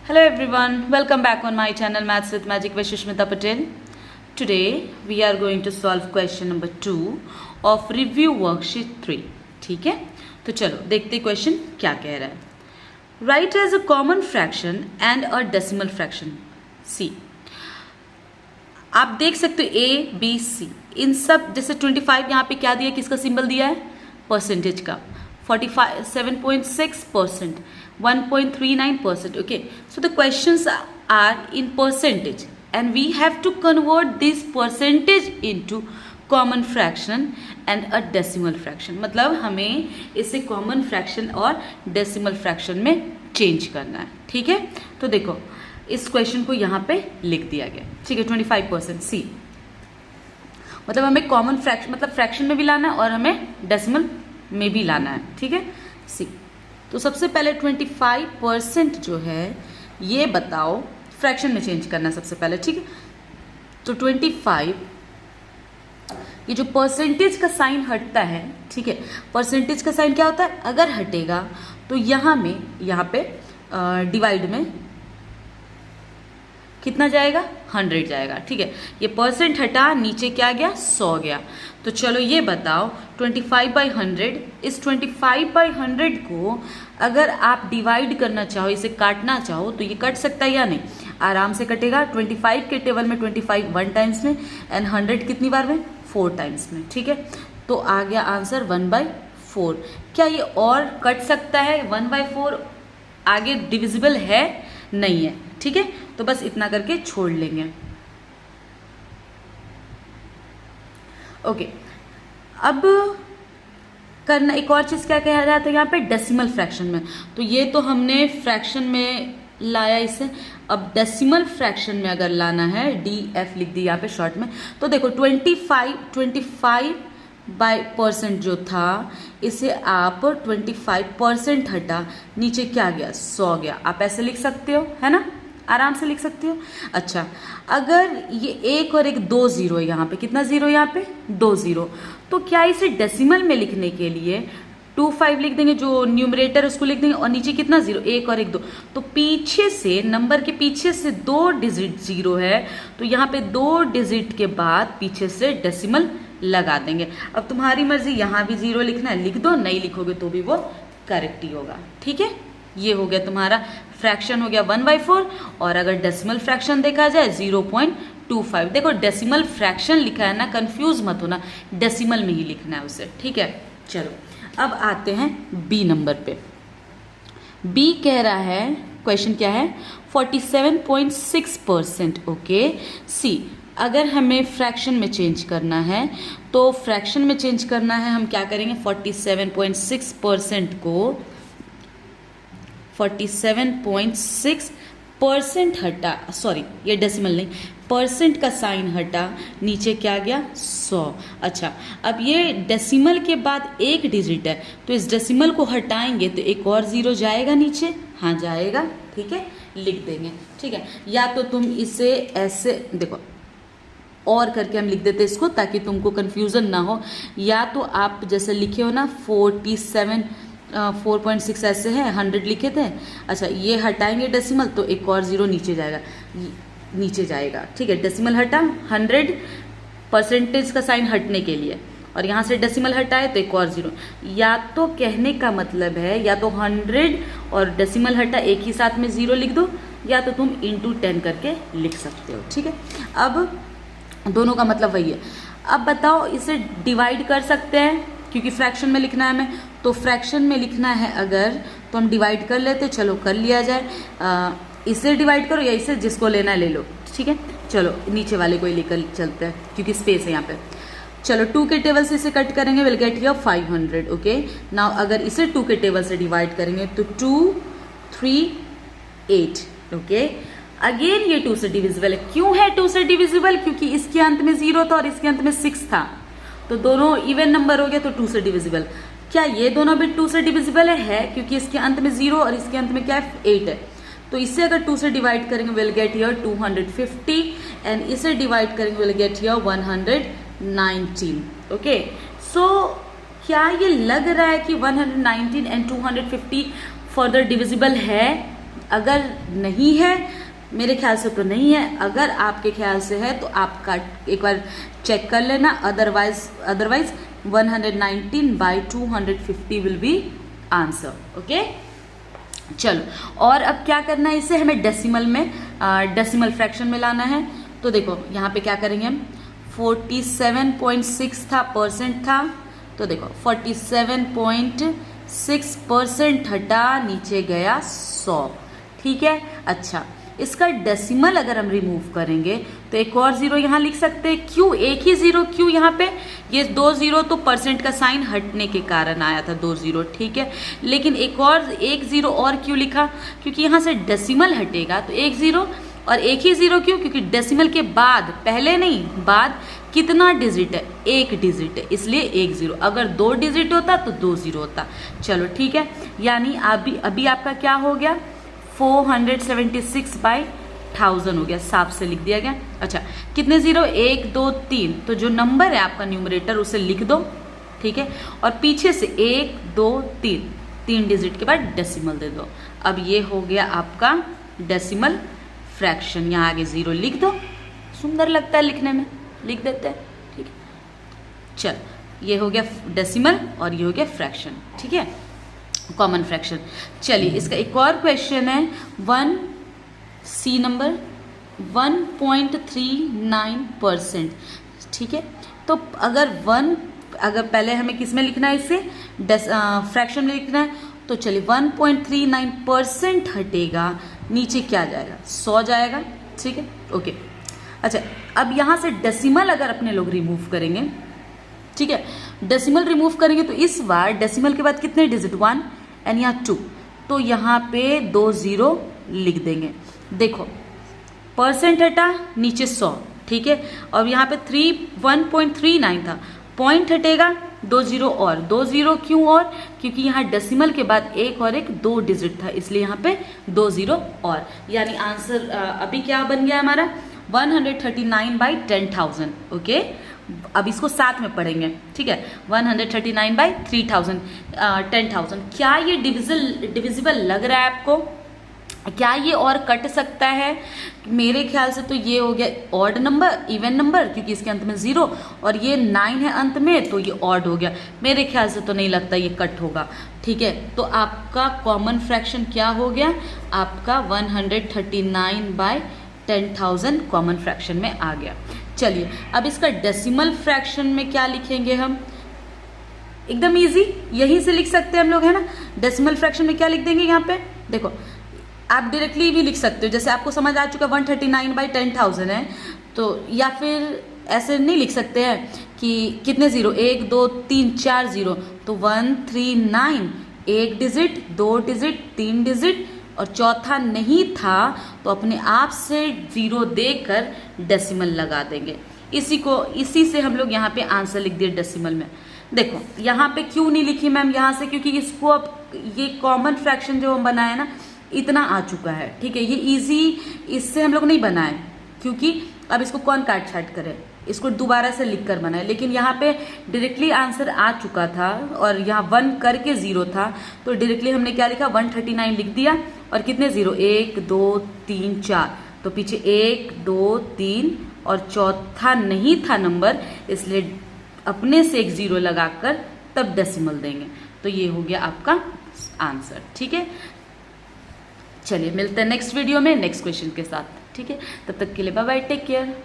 Hello everyone, welcome back on my channel Maths with Magic with Sushmita Patel. Today we are going to solve question number 2 of review worksheet 3. ठीक है, तो चलो देखते question क्या कह रहा है. Write as a common fraction and a decimal fraction. C. आप देख सकते हो A, B, C इन सब, जैसे 25 यहाँ पे क्या दिया, किसका सिंबल दिया है, परसेंटेज का. 47.6%, 1.39%. Okay, so the questions are in percentage and we have to convert this percentage into common fraction and a decimal fraction. मतलब हमें इसे common fraction और decimal fraction में change करना है. ठीक है, तो देखो इस क्वेश्चन को यहाँ पे लिख दिया गया. ठीक है, 25% C. मतलब हमें कॉमन फ्रैक्शन, मतलब फ्रैक्शन में भी लाना है और हमें डेसिमल में भी लाना है. ठीक है, सी. तो सबसे पहले 25% जो है ये बताओ, फ्रैक्शन में चेंज करना है सबसे पहले. ठीक है, तो 25, ये जो परसेंटेज का साइन हटता है, ठीक है, परसेंटेज का साइन क्या होता है, अगर हटेगा तो यहाँ पे डिवाइड में कितना जाएगा, 100 जाएगा. ठीक है, ये परसेंट हटा, नीचे क्या गया, 100 गया. तो चलो ये बताओ 25/100, इस 25/100 को अगर आप डिवाइड करना चाहो, इसे काटना चाहो तो ये कट सकता है या नहीं, आराम से कटेगा. 25 के टेबल में 25 1 टाइम्स में एंड 100 कितनी बार में, 4 टाइम्स में. ठीक है, तो आ गया आंसर 1/4. क्या ये और कट सकता है, 1/4 आगे डिविजिबल है, नहीं है. ठीक है, तो बस इतना करके छोड़ लेंगे. ओके, अब करना एक और चीज क्या कहा जाता है यहाँ पे, डेसिमल फ्रैक्शन में. तो ये तो हमने फ्रैक्शन में लाया इसे. अब डेसिमल फ्रैक्शन में अगर लाना है, DF लिख दी यहाँ पे शॉर्ट में. तो देखो 25% जो था, इसे आप 25% हटा, नीचे क्या गया, 100 गया. आप ऐसे लिख सकते हो, है ना, आराम से लिख सकते हो. अच्छा, अगर ये एक और एक 2 जीरो है यहाँ पे, कितना जीरो यहाँ पे, 2 जीरो. तो क्या इसे डेसिमल में लिखने के लिए 25 लिख देंगे, जो न्यूमरेटर उसको लिख देंगे, और नीचे कितना जीरो, एक और एक 2. तो पीछे से, नंबर के पीछे से 2 डिजिट जीरो है, तो यहाँ पे 2 डिजिट के बाद पीछे से डेसिमल लगा देंगे. अब तुम्हारी मर्जी, यहाँ भी जीरो लिखना है लिख दो, नहीं लिखोगे तो भी वो करेक्ट ही होगा. ठीक है, ये हो गया तुम्हारा फ्रैक्शन, हो गया 1/4. और अगर डेसिमल फ्रैक्शन देखा जाए 0.25. देखो डेसिमल फ्रैक्शन लिखा है ना, कंफ्यूज मत होना, डेसिमल में ही लिखना है उसे. ठीक है, चलो अब आते हैं बी नंबर पे. बी कह रहा है, क्वेश्चन क्या है, 47.6%. ओके, सी. अगर हमें फ्रैक्शन में चेंज करना है, तो फ्रैक्शन में चेंज करना है, हम क्या करेंगे, 47.6% को 47.6% हटा, सॉरी ये डेसिमल नहीं, परसेंट का साइन हटा, नीचे क्या गया, 100. अच्छा, अब ये डेसिमल के बाद एक डिजिट है, तो इस डेसिमल को हटाएंगे तो एक और जीरो जाएगा नीचे, हाँ जाएगा. ठीक है, लिख देंगे. ठीक है, या तो तुम इसे ऐसे देखो, और करके हम लिख देते इसको ताकि तुमको कंफ्यूजन ना हो. या तो आप जैसे लिखे हो ना 4.6 ऐसे है, 100 लिखे थे. अच्छा, ये हटाएंगे डेसिमल तो एक और जीरो नीचे जाएगा, नीचे जाएगा. ठीक है, डेसिमल हटा, 100 परसेंटेज का साइन हटने के लिए, और यहाँ से डेसिमल हटाए तो एक और जीरो. या तो कहने का मतलब है, या तो 100 और डेसिमल हटा एक ही साथ में जीरो लिख दो, या तो तुम इंटू 10 करके लिख सकते हो. ठीक है, अब दोनों का मतलब वही है. अब बताओ इसे डिवाइड कर सकते हैं, क्योंकि फ्रैक्शन में लिखना है हमें, तो फ्रैक्शन में लिखना है अगर, तो हम डिवाइड कर लेते. चलो कर लिया जाए, इसे डिवाइड करो या इसे, जिसको लेना है ले लो. ठीक है, चलो नीचे वाले को ही लेकर चलते हैं क्योंकि स्पेस है यहाँ पे. चलो 2 के टेबल से इसे कट करेंगे, will get here 500. Okay, now अगर इसे 2 के टेबल से डिवाइड करेंगे तो 2, 3, 8. ओके, अगेन ये 2 से डिविजिबल है. क्यों है 2 से डिविजिबल, क्योंकि इसके अंत में 0 था और इसके अंत में 6 था, तो दोनों इवन नंबर हो गया, तो 2 से डिविजिबल. क्या ये दोनों भी 2 से डिविजिबल है, क्योंकि इसके अंत में 0 और इसके अंत में क्या है, 8 है. तो इसे अगर 2 से डिवाइड करेंगे विल गेट हियर 250, एंड इसे डिवाइड करेंगे विल गेट हियर 119. ओके, सो क्या ये लग रहा है कि 119 एंड 250 फर्दर डिविजिबल है, अगर नहीं है, मेरे ख्याल से तो नहीं है, अगर आपके ख्याल से है तो आपका एक बार चेक कर लेना, otherwise 119/250 will be answer. Okay, चलो, और अब क्या करना है, इसे हमें डेसिमल फ्रैक्शन में लाना है। तो देखो यहाँ पे क्या करेंगे हम, 47.6 था, परसेंट था, तो देखो 47.6% हटा, नीचे गया 100। ठीक है, अच्छा, इसका डेसिमल अगर हम रिमूव करेंगे तो एक और जीरो यहाँ लिख सकते हैं। क्यों एक ही जीरो, क्यों यहाँ पे ये 2 जीरो, तो परसेंट का साइन हटने के कारण आया था 2 जीरो। ठीक है, लेकिन एक जीरो और क्यों लिखा, क्योंकि यहाँ से डेसिमल हटेगा तो 1 जीरो, और एक ही जीरो क्यों, क्योंकि डेसिमल के बाद, पहले नहीं, बाद कितना डिजिट है, 1 डिजिट है, इसलिए 1 जीरो। अगर 2 डिजिट होता तो 2 जीरो होता। चलो ठीक है, यानी अभी आपका क्या हो गया, 476/1000 हो गया, साफ से लिख दिया गया। अच्छा, कितने जीरो, 1 2 3, तो जो नंबर है आपका न्यूमरेटर उसे लिख दो। ठीक है, और पीछे से 1 2 3 डिजिट के बाद डेसिमल दे दो। अब ये हो गया आपका डेसिमल फ्रैक्शन, यहाँ आगे जीरो लिख दो, सुंदर लगता है लिखने में, लिख देते हैं। ठीक है, चल, ये हो गया डेसिमल और ये हो गया फ्रैक्शन। ठीक है, कॉमन फ्रैक्शन। चलिए, इसका एक और क्वेश्चन है, 1C नंबर 1.39%। ठीक है, तो अगर पहले हमें किस में लिखना है, इसे फ्रैक्शन में लिखना है, तो चलिए 1.39% हटेगा, नीचे क्या जाएगा, 100 जाएगा। ठीक है, ओके। अच्छा, अब यहाँ से डेसिमल अगर अपने लोग रिमूव करेंगे, ठीक है, डेसिमल रिमूव करेंगे तो इस बार डेसिमल के बाद कितने डिजिट, 1 एंड यहाँ 2, तो यहाँ पे 2 जीरो लिख देंगे। देखो, परसेंट हटा, नीचे 100। ठीक है, और यहाँ पे 1.39 था, पॉइंट हटेगा, 2 जीरो और 2 जीरो क्यों, और क्योंकि यहाँ डेसिमल के बाद एक और एक 2 डिजिट था, इसलिए यहाँ पे 2 जीरो और, यानी आंसर अभी क्या बन गया हमारा, 139/10,000। ओके, अब इसको साथ में पढ़ेंगे। ठीक है, 139/3000, 10,000। क्या ये डिविजिबल लग रहा है आपको, क्या ये और कट सकता है? मेरे ख्याल से तो ये हो गया ऑड नंबर, इवन नंबर, क्योंकि इसके अंत में 0 और ये 9 है अंत में, तो ये ऑड हो गया। मेरे ख्याल से तो नहीं लगता ये कट होगा। ठीक है, तो आपका कॉमन फ्रैक्शन क्या हो गया, आपका 139/10,000 कॉमन फ्रैक्शन में आ गया। चलिए, अब इसका डेसिमल फ्रैक्शन में क्या लिखेंगे हम, एकदम इजी, यहीं से लिख सकते हैं हम लोग, है ना। डेसिमल फ्रैक्शन में क्या लिख देंगे, यहाँ पे देखो, आप डायरेक्टली भी लिख सकते हो, जैसे आपको समझ आ चुका 139/10,000 है, तो या फिर ऐसे नहीं लिख सकते हैं कि कितने जीरो, 1 2 3 4 जीरो, तो 139, 1 डिजिट, 2 डिजिट, 3 डिजिट और चौथा नहीं था, तो अपने आप से 0 देकर डेसिमल लगा देंगे। इसी से हम लोग यहाँ पे आंसर लिख दिए डेसिमल में। देखो, यहाँ पे क्यों नहीं लिखी मैम, यहाँ से क्योंकि इसको अब ये कॉमन फ्रैक्शन जो हम बनाए ना, इतना आ चुका है। ठीक है, ये इजी, इससे हम लोग नहीं बनाए, क्योंकि अब इसको कौन काट छाट करे, इसको दोबारा से लिख कर बनाए। लेकिन यहाँ पे डायरेक्टली आंसर आ चुका था और यहाँ 1 करके 0 था, तो डायरेक्टली हमने क्या लिखा, 139 लिख दिया। और कितने जीरो, 1 2 3 4, तो पीछे 1 2 3 और चौथा नहीं था नंबर, इसलिए अपने से एक 0 लगाकर तब डेसिमल देंगे। तो ये हो गया आपका आंसर। ठीक है, चलिए मिलते हैं नेक्स्ट वीडियो में नेक्स्ट क्वेश्चन के साथ। ठीक है, तब तक के लिए बाय बाय, टेक केयर।